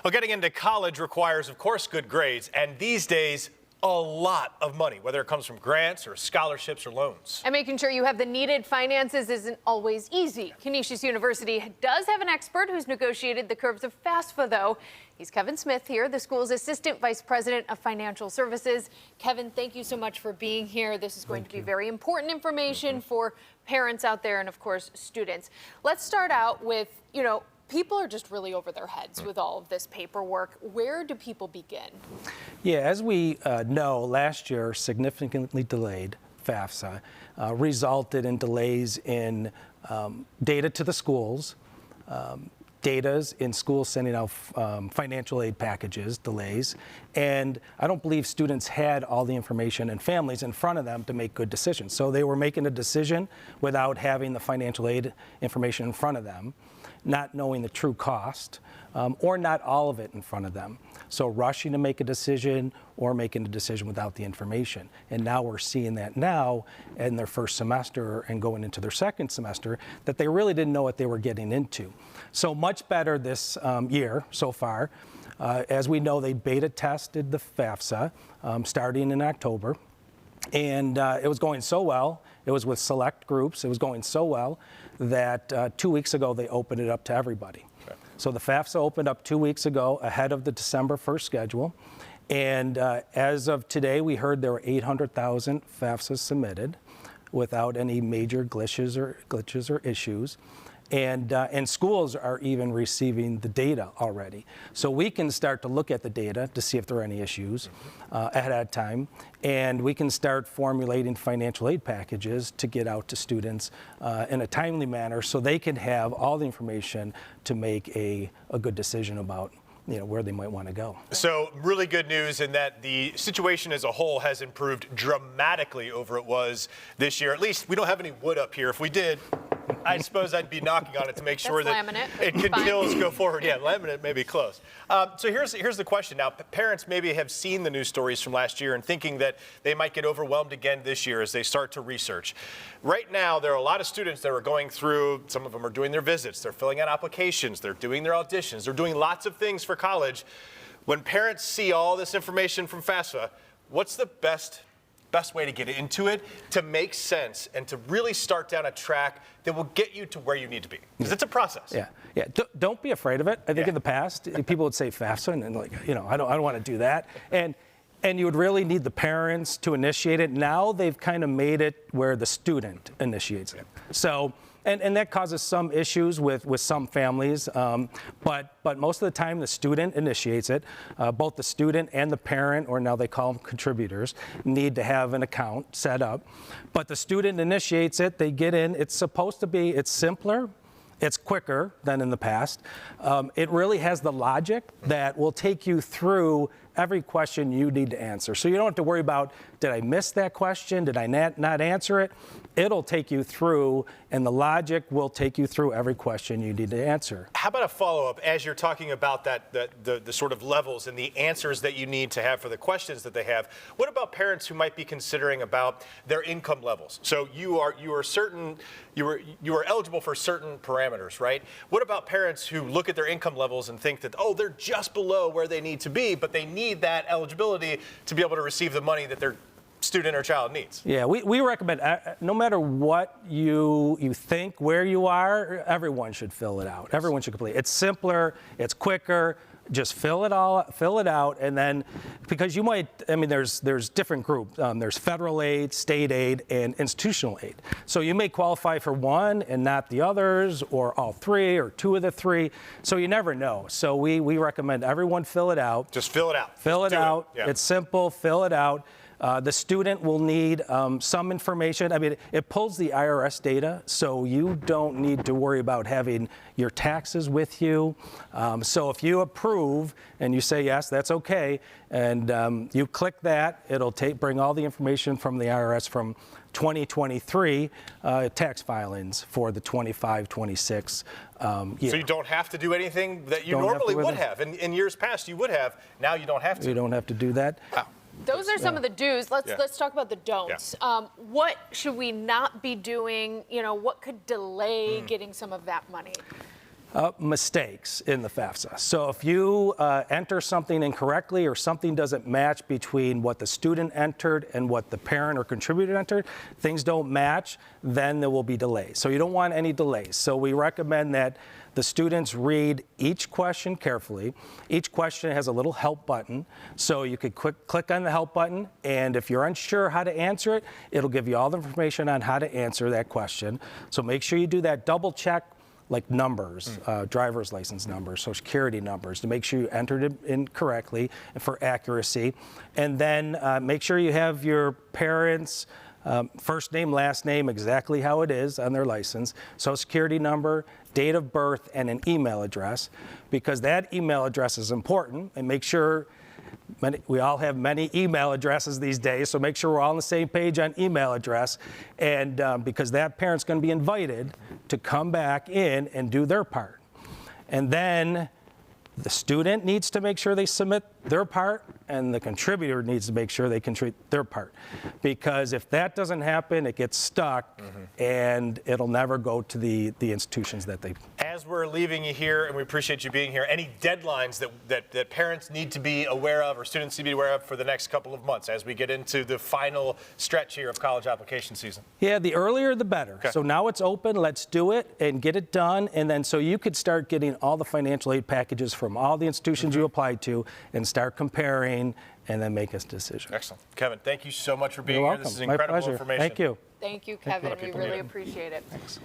Well, getting into college requires, of course, good grades, and these days, a lot of money, whether it comes from grants or scholarships or loans. And making sure you have the needed finances isn't always easy. Canisius University does have an expert who's negotiated the curves of FAFSA, though. He's Kevin Smith here, the school's Assistant Vice President of Financial Services. Kevin, thank you so much for being here. This is going to be very important information for parents out there and, of course, students. Let's start out with, people are just really over their heads with all of this paperwork. Where do people begin? Yeah, as we know, last year significantly delayed FAFSA resulted in delays in data to the schools, data in schools sending out financial aid packages, delays, and I don't believe students had all the information and families in front of them to make good decisions. So they were making a decision without having the financial aid information in front of them, not knowing the true cost, or not all of it in front of them. So rushing to make a decision or making a decision without the information. And now we're seeing that now in their first semester and going into their second semester, that they really didn't know what they were getting into. So much better this year so far. As we know, they beta tested the FAFSA starting in October. And it was going so well. It was with select groups. It was going so well that 2 weeks ago they opened it up to everybody. Okay. So the FAFSA opened up 2 weeks ago ahead of the December 1st schedule. And as of today, we heard there were 800,000 FAFSAs submitted without any major glitches or issues. And schools are even receiving the data already. So we can start to look at the data to see if there are any issues ahead of time. And we can start formulating financial aid packages to get out to students in a timely manner so they can have all the information to make a good decision about where they might want to go. So really good news in that the situation as a whole has improved dramatically over it was this year. At least we don't have any wood up here. If we did, I suppose I'd be knocking on it to make sure that it continues to go forward. Yeah, laminate may be close. So here's the question now. Parents maybe have seen the news stories from last year and thinking that they might get overwhelmed again this year as they start to research. Right now, there are a lot of students that are going through, some of them are doing their visits, they're filling out applications, they're doing their auditions, they're doing lots of things for college. When parents see all this information from FAFSA, what's the best way to get into it, to make sense, and to really start down a track that will get you to where you need to be? Because it's a process. Yeah. Don't be afraid of it. I think in the past, people would say FAFSA, and like, I don't want to do that. And you would really need the parents to initiate it. Now they've kind of made it where the student initiates it. So, and that causes some issues with some families, but most of the time the student initiates it. Both the student and the parent, or now they call them contributors, need to have an account set up. But the student initiates it, they get in. It's supposed to be, it's simpler. It's quicker than in the past. It really has the logic that will take you through every question you need to answer. So you don't have to worry about, did I miss that question? Did I not answer it? It'll take you through, and the logic will take you through every question you need to answer. How about a follow-up as you're talking about the sort of levels and the answers that you need to have for the questions that they have? What about parents who might be considering about their income levels? So you are eligible for certain parameters, right? What about parents who look at their income levels and think that, oh, they're just below where they need to be, but they need that eligibility to be able to receive the money that their student or child needs? Yeah, we recommend, no matter what you think, where you are, everyone should fill it out. Everyone should complete it. It's simpler, it's quicker. Just fill it out, and then, because you might, there's different groups. There's federal aid, state aid, and institutional aid. So you may qualify for one and not the others, or all three, or two of the three. So you never know. So we recommend everyone fill it out. Just fill it out. Fill it out. Yeah. It's simple. Fill it out. The student will need some information. It pulls the IRS data, so you don't need to worry about having your taxes with you. So if you approve and you say, yes, that's okay, and you click that, it'll bring all the information from the IRS from 2023 tax filings for the 25-26 year. So you don't have to do anything that you normally would have. In years past, you would have. Now you don't have to. You don't have to do that. Wow. Those are some of the do's. Let's talk about the don'ts. Yeah. What should we not be doing? What could delay getting some of that money? Mistakes in the FAFSA. So if you enter something incorrectly or something doesn't match between what the student entered and what the parent or contributor entered, things don't match, then there will be delays. So you don't want any delays. So we recommend that the students read each question carefully. Each question has a little help button, so you could click on the help button, and if you're unsure how to answer it, it'll give you all the information on how to answer that question. So make sure you do that. Double check like numbers, driver's license numbers, social security numbers, to make sure you entered it in correctly and for accuracy. And then make sure you have your parents' first name, last name, exactly how it is on their license, social security number, date of birth, and an email address, because that email address is important. And make sure, we all have many email addresses these days, so make sure we're all on the same page on email address, and because that parent's going to be invited to come back in and do their part. And then the student needs to make sure they submit their part, and the contributor needs to make sure they contribute their part. Because if that doesn't happen, it gets stuck, and it'll never go to the institutions that they. As we're leaving you here, and we appreciate you being here, any deadlines that parents need to be aware of or students need to be aware of for the next couple of months as we get into the final stretch here of college application season? Yeah, the earlier the better. Okay. So now it's open, let's do it and get it done, and then so you could start getting all the financial aid packages from all the institutions you applied to and start comparing and then make a decision. Excellent. Kevin, thank you so much for being You're here. welcome. This is My incredible pleasure. information. Thank you. Thank you, Kevin. We really appreciate it. Thanks.